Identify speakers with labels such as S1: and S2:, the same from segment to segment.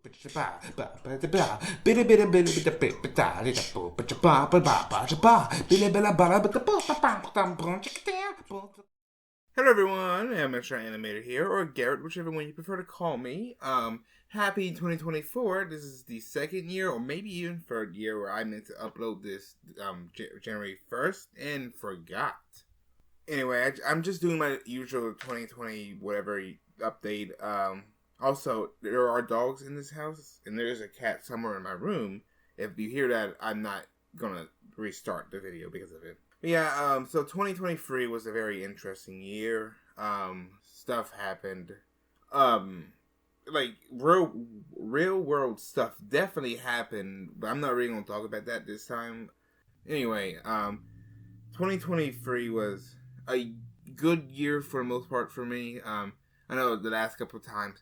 S1: Hello everyone, I'm Mr. Animator here, or Garrett, whichever one you prefer to call me. Happy 2024. This is the second year, or maybe even third year, where I meant to upload this January 1st and forgot. Anyway, I'm just doing my usual 2020 whatever update. Also, there are dogs in this house, and there's a cat somewhere in my room. If you hear that, I'm not gonna restart the video because of it. But yeah, so 2023 was a very interesting year. Stuff happened. Like real world stuff definitely happened, but I'm not really gonna talk about that this time. Anyway, 2023 was a good year for the most part for me. I know the last couple of times,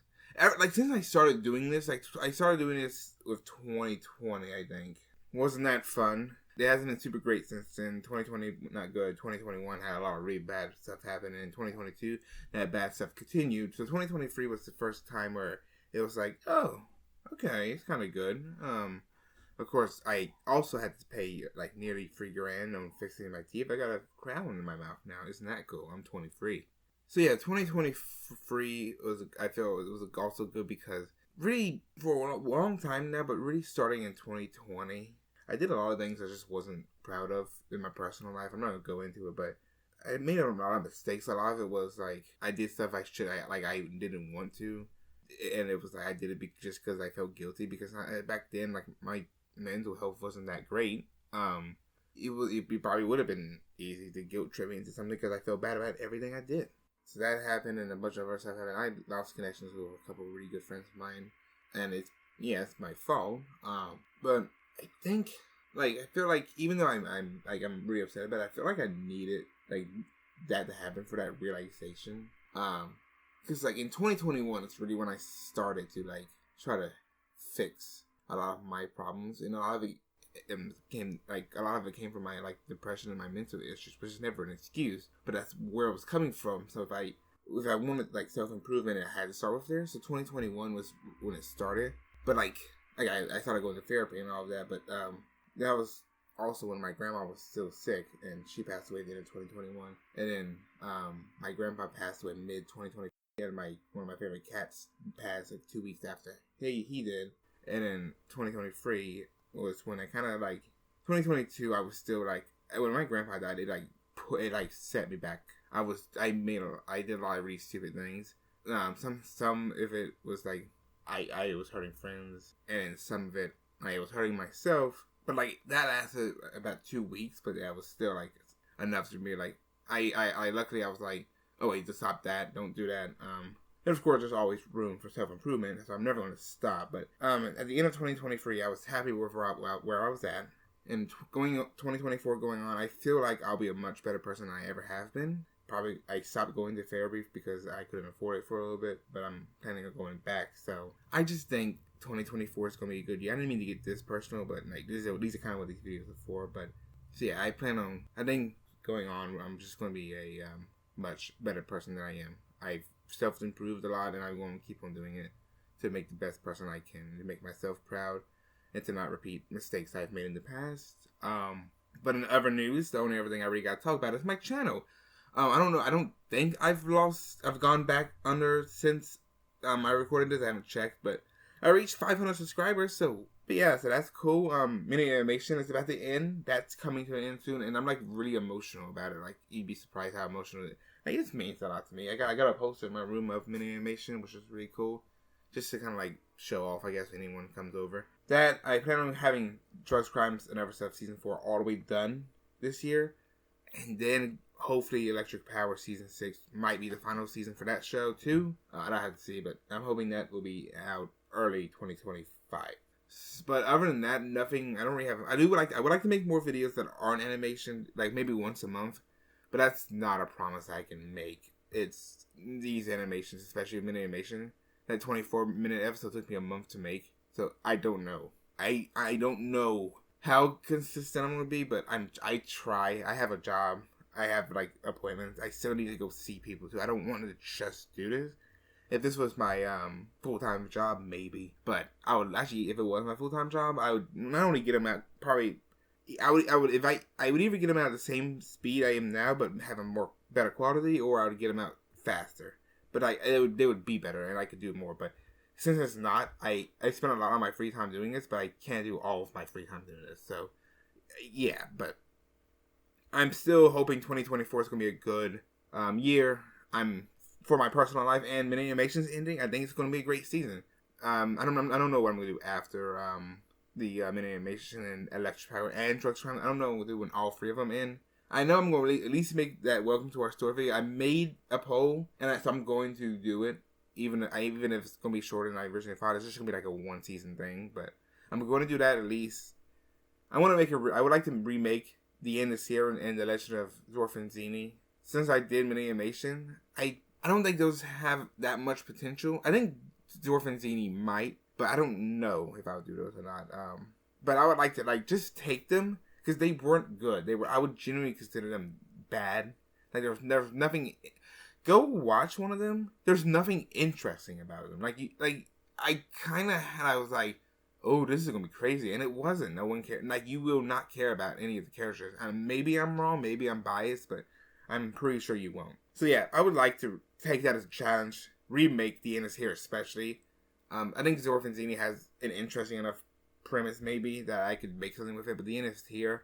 S1: since I started doing this, I started doing this with 2020. I think wasn't that fun. It hasn't been super great since then. 2020 not good. 2021 had a lot of really bad stuff happen, and in 2022 that bad stuff continued. So 2023 was the first time where it was like, oh, okay, it's kind of good. Of course, I also had to pay like nearly $3,000 on fixing my teeth. I got a crown in my mouth now. Isn't that cool? I'm 23. So yeah, 2023 I feel it was also good because really for a long time now, but really starting in 2020, I did a lot of things I just wasn't proud of in my personal life. I'm not gonna go into it, but I made a lot of mistakes. A lot of it was like I did stuff I didn't want to, and it was like I did it just because I felt guilty because back then like my mental health wasn't that great. It probably would have been easy to guilt trip me into something because I felt bad about everything I did. So that happened, and a bunch of other stuff happened. I lost connections with a couple of really good friends of mine, and it's my fault. But I think, I feel like even though I'm really upset about it, I feel like I needed that to happen for that realization. Because in 2021, it's really when I started to try to fix a lot of my problems, and a lot of it came from my depression and my mental issues, which is never an excuse, but that's where it was coming from. So if I wanted self improvement, I had to start with there. So 2021 was when it started, but I started going to therapy and all of that, but that was also when my grandma was still sick, and she passed away at the end of 2021. And then my grandpa passed away mid 2020, and one of my favorite cats passed 2 weeks after he did. And then 2023 was when I kind of 2022. I was still when my grandpa died, it set me back. I did a lot of really stupid things. Some of it was I was hurting friends, and some of it I was hurting myself. But that lasted about 2 weeks, but that was still enough to me. Luckily I was oh wait, just stop that, don't do that. And of course there's always room for self improvement, so I'm never going to stop. But at the end of 2023, I was happy with where I was at. And 2024 going on, I feel like I'll be a much better person than I ever have been. Probably I stopped going to therapy because I couldn't afford it for a little bit, but I'm planning on going back. So I just think 2024 is going to be a good year. I didn't mean to get this personal, but these are kind of what these videos are for. But so yeah, I think going on, I'm just going to be a much better person than I am. I've self-improved a lot, and I'm going to keep on doing it to make the best person I can, to make myself proud, and to not repeat mistakes I've made in the past. But in other news, the only other thing I really got to talk about is my channel. I don't know. I don't think I've gone back under since I recorded this. I haven't checked, but I reached 500 subscribers. So that's cool. Mini animation is about to end. That's coming to an end soon, and I'm really emotional about it. You'd be surprised how emotional it is. It just means a lot to me. I got a poster in my room of mini animation, which is really cool, just to kind of show off, I guess, if anyone comes over. That I plan on having Drugs, Crimes, and Other Stuff season 4 all the way done this year, and then hopefully Electric Power season 6 might be the final season for that show too. I don't have to see, but I'm hoping that will be out early 2025. But other than that, nothing. I don't really have. I would like to make more videos that aren't animation, maybe once a month. But that's not a promise I can make. It's these animations, especially mini animation. That 24-minute episode took me a month to make. So I don't know. I don't know how consistent I'm going to be, but I try. I have a job. I have appointments. I still need to go see people too. I don't want to just do this. If this was my full-time job, maybe. But I would actually, if it was my full-time job, I would not only get them at probably, I would either get them out at the same speed I am now, but have a better quality, or I would get them out faster. But they would be better, and I could do more. But since it's not, I spend a lot of my free time doing this, but I can't do all of my free time doing this. So, yeah, but I'm still hoping 2024 is going to be a good year. For my personal life and Mini Animations ending, I think it's going to be a great season. I don't know what I'm going to do after the Mini Animation and Electric Power and Drugs Crime. I don't know what to do when all three of them in. I know I'm going to at least make that Welcome to Our Store video. I made a poll, and so I'm going to do it. Even if it's going to be shorter than I originally thought. It's just going to be like a one season thing. But I'm going to do that at least. I want to make I would like to remake The End of Sierra and The Legend of Zorf and Zini. Since I did Mini Animation, I don't think those have that much potential. I think Zorf and Zini might, but I don't know if I would do those or not. But I would like to just take them because they weren't good. I would genuinely consider them bad. Like there was nothing. Go watch one of them. There's nothing interesting about them. I was like, oh, this is gonna be crazy, and it wasn't. No one cared. Like you will not care about any of the characters. Maybe I'm wrong. Maybe I'm biased, but I'm pretty sure you won't. So yeah, I would like to take that as a challenge. Remake The End is Here, especially. I think Zorf and Zini has an interesting enough premise, maybe, that I could make something with it. But The End is Here,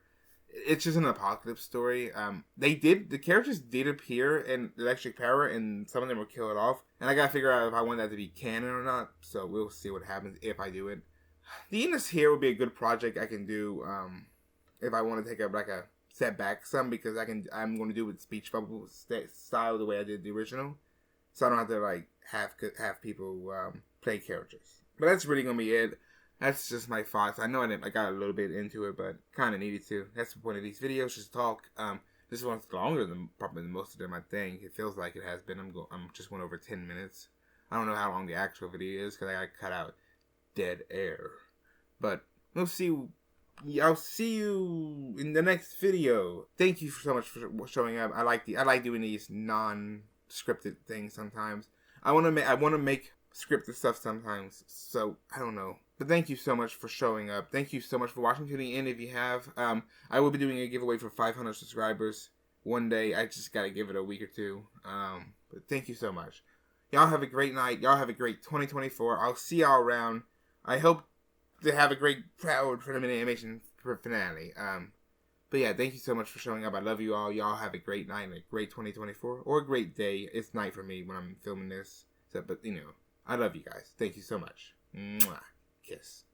S1: it's just an apocalypse story. The characters did appear in Electric Power, and some of them were killed off. And I gotta figure out if I want that to be canon or not. So we'll see what happens if I do it. The End is Here would be a good project I can do if I want to take a set back some, because I'm going to do it with speech bubble style the way I did the original, so I don't have to have people play characters. But that's really going to be it. That's just my thoughts. I know I got a little bit into it, but kind of needed to. That's the point of these videos, just talk. This one's longer than probably most of them. I think it feels like it has been. I'm just went over 10 minutes. I don't know how long the actual video is because I got to cut out dead air. But we'll see. I'll see you in the next video. Thank you so much for showing up. I like doing these non-scripted things sometimes. I want to make scripted stuff sometimes. So I don't know. But thank you so much for showing up. Thank you so much for watching to the end. If you have, I will be doing a giveaway for 500 subscribers one day. I just gotta give it a week or two. But thank you so much. Y'all have a great night. Y'all have a great 2024. I'll see y'all around. I hope to have a great crowd for the Mini Animation finale. But yeah, thank you so much for showing up. I love you all. Y'all have a great night and a great 2024. Or a great day. It's night for me when I'm filming this. So, but, I love you guys. Thank you so much. Mwah. Kiss.